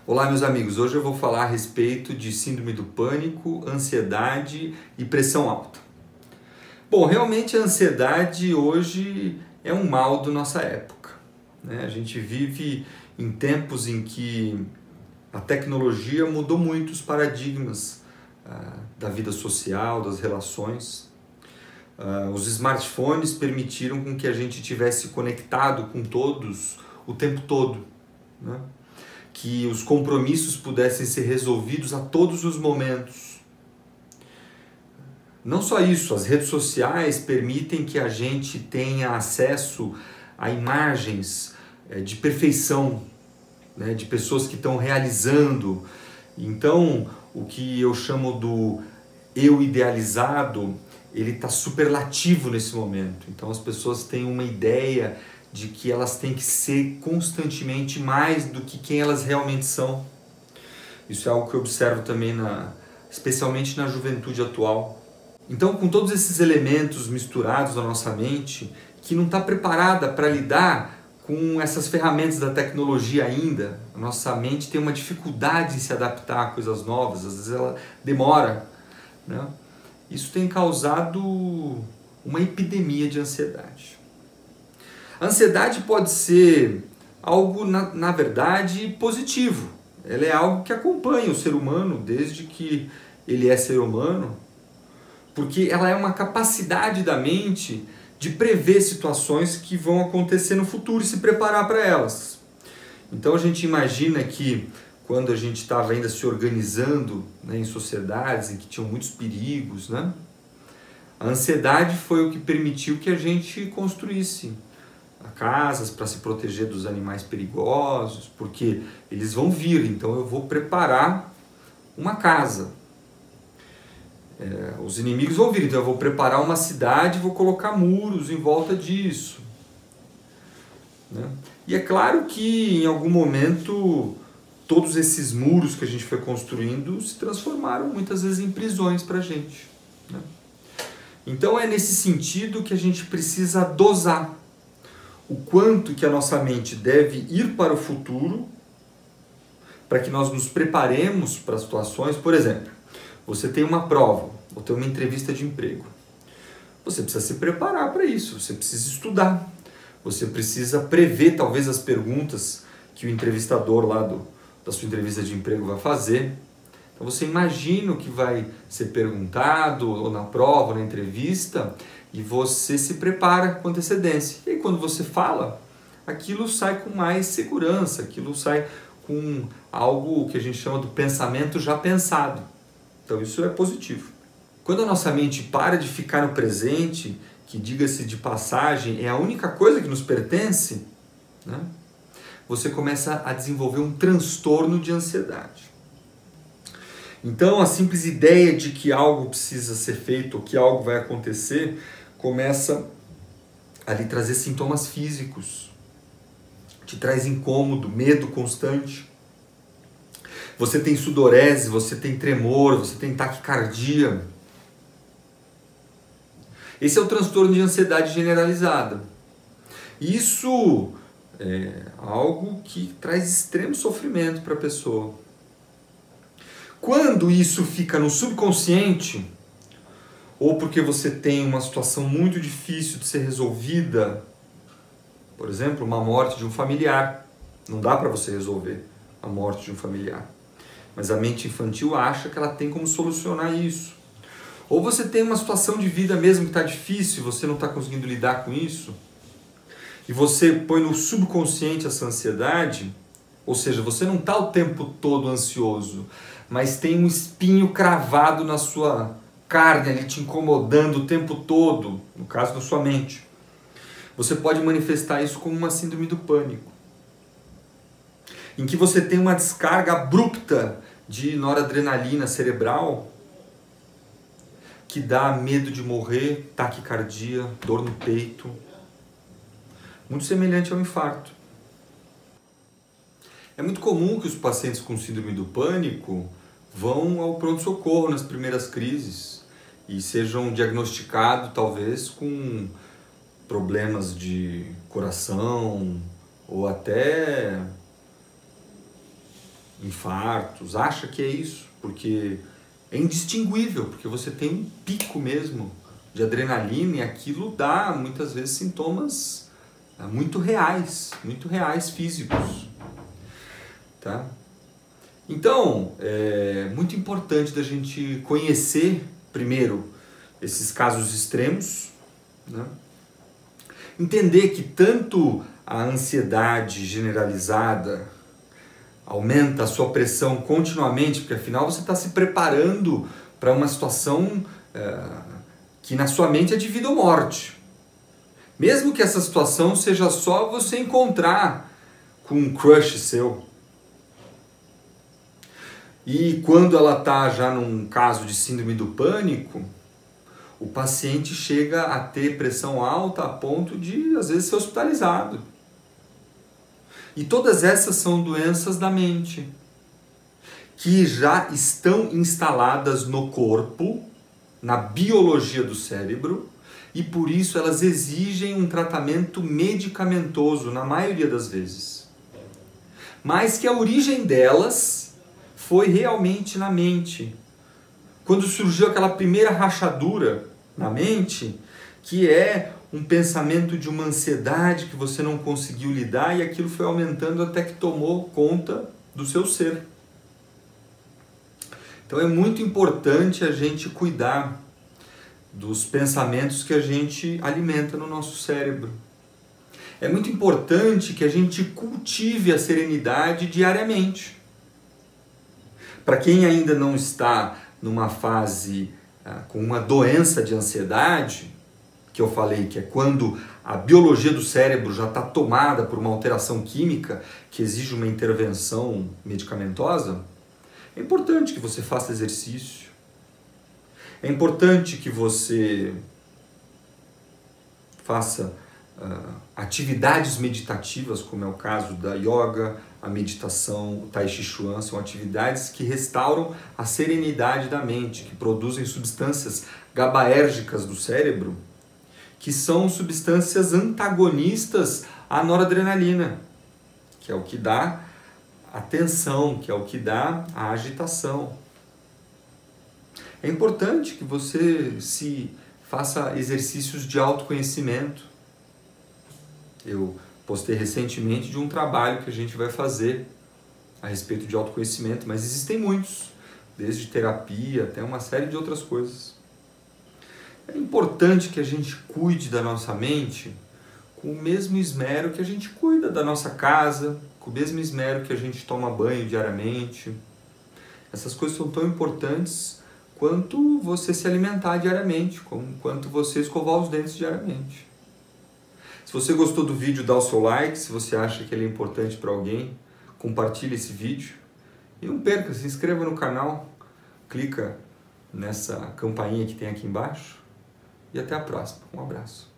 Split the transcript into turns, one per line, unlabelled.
Olá, meus amigos. Hoje eu vou falar a respeito de síndrome do pânico, ansiedade e pressão alta. Bom, realmente a ansiedade hoje é um mal da nossa época, né? A gente vive em tempos em que a tecnologia mudou muito os paradigmas da vida social, das relações. Os smartphones permitiram com que a gente tivesse conectado com todos o tempo todo, né? Que os compromissos pudessem ser resolvidos a todos os momentos. Não só isso, as redes sociais permitem que a gente tenha acesso a imagens de perfeição, né, de pessoas que estão realizando. Então, o que eu chamo do eu idealizado, ele está superlativo nesse momento. Então, as pessoas têm uma ideia de que elas têm que ser constantemente mais do que quem elas realmente são. Isso é algo que eu observo também, especialmente na juventude atual. Então, com todos esses elementos misturados na nossa mente, que não está preparada para lidar com essas ferramentas da tecnologia ainda, a nossa mente tem uma dificuldade em se adaptar a coisas novas, às vezes ela demora, né? Isso tem causado uma epidemia de ansiedade. A ansiedade pode ser algo, na verdade, positivo. Ela é algo que acompanha o ser humano desde que ele é ser humano, porque ela é uma capacidade da mente de prever situações que vão acontecer no futuro e se preparar para elas. Então a gente imagina que quando a gente estava ainda se organizando, né, em sociedades em que tinham muitos perigos, né, a ansiedade foi o que permitiu que a gente construísse casas para se proteger dos animais perigosos, porque eles vão vir, então eu vou preparar uma casa. Os inimigos vão vir, então eu vou preparar uma cidade e vou colocar muros em volta disso, né? E é claro que em algum momento todos esses muros que a gente foi construindo se transformaram muitas vezes em prisões para a gente, né? Então é nesse sentido que a gente precisa dosar o quanto que a nossa mente deve ir para o futuro para que nós nos preparemos para situações. Por exemplo, você tem uma prova ou tem uma entrevista de emprego. Você precisa se preparar para isso, você precisa estudar, você precisa prever talvez as perguntas que o entrevistador lá da sua entrevista de emprego vai fazer. Então você imagina o que vai ser perguntado ou na prova, ou na entrevista, e você se prepara com antecedência. E aí, quando você fala, aquilo sai com mais segurança, aquilo sai com algo que a gente chama do pensamento já pensado. Então isso é positivo. Quando a nossa mente para de ficar no presente, que diga-se de passagem, é a única coisa que nos pertence, né, você começa a desenvolver um transtorno de ansiedade. Então a simples ideia de que algo precisa ser feito, ou que algo vai acontecer, começa a lhe trazer sintomas físicos, te traz incômodo, medo constante. Você tem sudorese, você tem tremor, você tem taquicardia. Esse é o transtorno de ansiedade generalizada. Isso é algo que traz extremo sofrimento para a pessoa. Quando isso fica no subconsciente, ou porque você tem uma situação muito difícil de ser resolvida, por exemplo, uma morte de um familiar, não dá para você resolver a morte de um familiar, mas a mente infantil acha que ela tem como solucionar isso. Ou você tem uma situação de vida mesmo que está difícil, você não está conseguindo lidar com isso, e você põe no subconsciente essa ansiedade, ou seja, você não está o tempo todo ansioso, mas tem um espinho cravado na sua carne ali te incomodando o tempo todo, no caso da sua mente. Você pode manifestar isso como uma síndrome do pânico, em que você tem uma descarga abrupta de noradrenalina cerebral que dá medo de morrer, taquicardia, dor no peito, muito semelhante ao infarto. É muito comum que os pacientes com síndrome do pânico vão ao pronto-socorro nas primeiras crises e sejam diagnosticados talvez com problemas de coração ou até infartos, acha que é isso, porque é indistinguível, porque você tem um pico mesmo de adrenalina e aquilo dá muitas vezes sintomas muito reais físicos, tá? Então, é muito importante da gente conhecer primeiro esses casos extremos, né? Entender que tanto a ansiedade generalizada aumenta a sua pressão continuamente, porque afinal você está se preparando para uma situação que na sua mente é de vida ou morte. Mesmo que essa situação seja só você encontrar com um crush seu. E quando ela está já num caso de síndrome do pânico, o paciente chega a ter pressão alta a ponto de, às vezes, ser hospitalizado. E todas essas são doenças da mente, que já estão instaladas no corpo, na biologia do cérebro, e por isso elas exigem um tratamento medicamentoso, na maioria das vezes. Mas que a origem delas foi realmente na mente. Quando surgiu aquela primeira rachadura na mente, que é um pensamento de uma ansiedade que você não conseguiu lidar e aquilo foi aumentando até que tomou conta do seu ser. Então é muito importante a gente cuidar dos pensamentos que a gente alimenta no nosso cérebro. É muito importante que a gente cultive a serenidade diariamente. Para quem ainda não está numa fase com uma doença de ansiedade, que eu falei que é quando a biologia do cérebro já está tomada por uma alteração química que exige uma intervenção medicamentosa, é importante que você faça exercício, é importante que você faça atividades meditativas, como é o caso da yoga, a meditação, o tai chi chuan, são atividades que restauram a serenidade da mente, que produzem substâncias GABAérgicas do cérebro, que são substâncias antagonistas à noradrenalina, que é o que dá a tensão, que é o que dá a agitação. É importante que você se faça exercícios de autoconhecimento. Eu postei recentemente de um trabalho que a gente vai fazer a respeito de autoconhecimento, mas existem muitos, desde terapia até uma série de outras coisas. É importante que a gente cuide da nossa mente com o mesmo esmero que a gente cuida da nossa casa, com o mesmo esmero que a gente toma banho diariamente. Essas coisas são tão importantes quanto você se alimentar diariamente, quanto você escovar os dentes diariamente. Se você gostou do vídeo, dá o seu like. Se você acha que ele é importante para alguém, compartilhe esse vídeo. E não perca, se inscreva no canal, clica nessa campainha que tem aqui embaixo. E até a próxima. Um abraço.